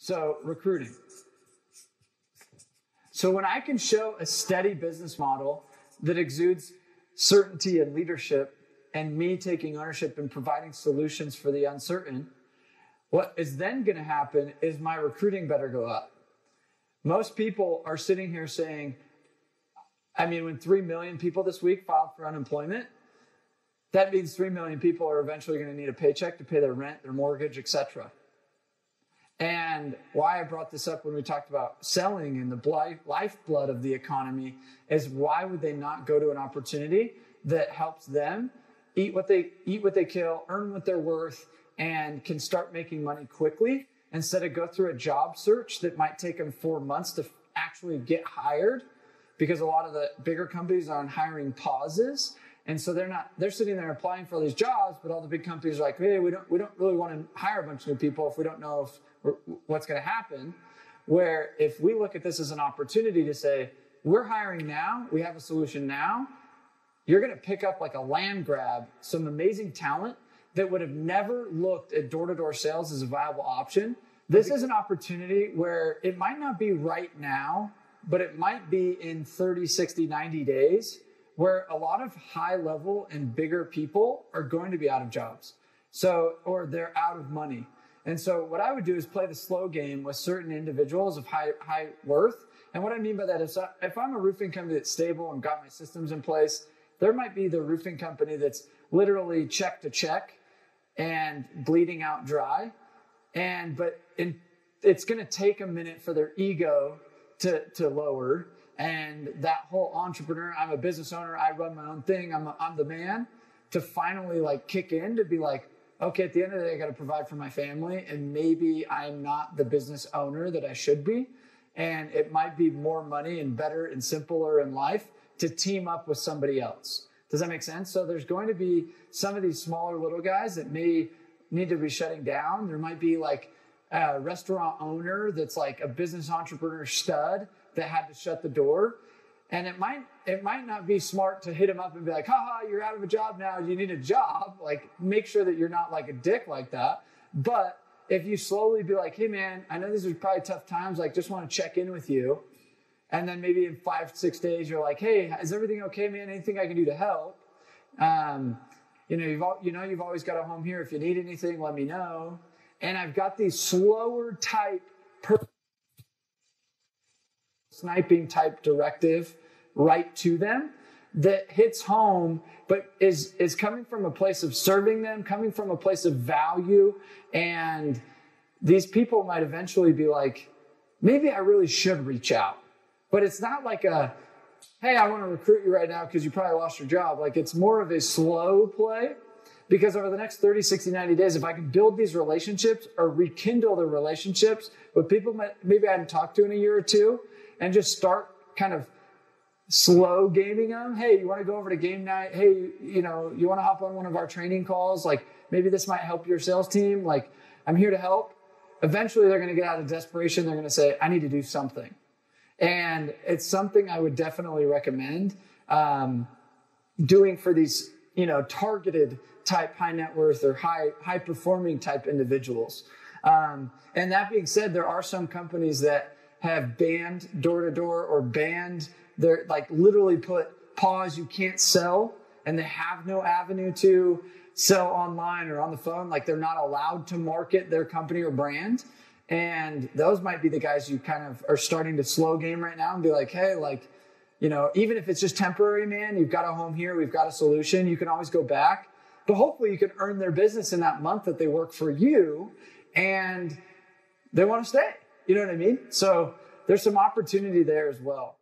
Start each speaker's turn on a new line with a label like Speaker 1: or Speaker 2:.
Speaker 1: So recruiting. So when I can show a steady business model that exudes certainty and leadership, and me taking ownership and providing solutions for the uncertain, what is then going to happen is my recruiting better go up. Most people are sitting here saying, when 3 million people this week filed for unemployment, that means 3 million people are eventually going to need a paycheck to pay their rent, their mortgage, etc. And why I brought this up when we talked about selling and the lifeblood of the economy is why would they not go to an opportunity that helps them eat what they kill, earn what they're worth, and can start making money quickly instead of go through a job search that might take them 4 months to actually get hired, because a lot of the bigger companies are on hiring pauses. And so they're sitting there applying for all these jobs, but all the big companies are like, hey, we don't really want to hire a bunch of new people if we don't know what's going to happen. Where if we look at this as an opportunity to say, we're hiring now, we have a solution now, you're going to pick up like a land grab, some amazing talent that would have never looked at door-to-door sales as a viable option. This is an opportunity where it might not be right now, but it might be in 30, 60, 90 days, where a lot of high-level and bigger people are going to be out of jobs. Or they're out of money. And so what I would do is play the slow game with certain individuals of high worth. And what I mean by that is if I'm a roofing company that's stable and got my systems in place, there might be the roofing company that's literally check to check and bleeding out dry. But it's going to take a minute for their ego to lower. And that whole entrepreneur, I'm a business owner, I run my own thing, I'm the man, to finally kick in, to be like, okay, at the end of the day, I got to provide for my family, and maybe I'm not the business owner that I should be. And it might be more money and better and simpler in life to team up with somebody else. Does that make sense? So there's going to be some of these smaller little guys that may need to be shutting down. There might be a restaurant owner that's like a business entrepreneur stud that had to shut the door. And it might not be smart to hit him up and be like, haha, you're out of a job now, you need a job. Make sure that you're not like a dick like that. But if you slowly be like, hey man, I know these are probably tough times, just want to check in with you. And then maybe in 5-6 days, you're like, hey, is everything okay, man? Anything I can do to help? You've always got a home here. If you need anything, let me know. And I've got these slower type, sniping type directive right to them that hits home, but is coming from a place of serving them, coming from a place of value. And these people might eventually be like, maybe I really should reach out. But it's not like hey, I want to recruit you right now because you probably lost your job. It's more of a slow play, because over the next 30, 60, 90 days, if I can build these relationships or rekindle the relationships with people maybe I hadn't talked to in a year or two, and just start kind of slow gaming them. Hey, you want to go over to game night? Hey, you want to hop on one of our training calls? Maybe this might help your sales team. I'm here to help. Eventually, they're going to get out of desperation. They're going to say, I need to do something. And it's something I would definitely recommend doing for these, targeted type high net worth or high performing type individuals. And that being said, there are some companies that have banned door to door or banned their, literally put pause, you can't sell, and they have no avenue to sell online or on the phone. They're not allowed to market their company or brand. And those might be the guys you kind of are starting to slow game right now and be like, hey, even if it's just temporary, man, you've got a home here, we've got a solution, you can always go back. But hopefully you can earn their business in that month that they work for you and they want to stay. You know what I mean? So there's some opportunity there as well.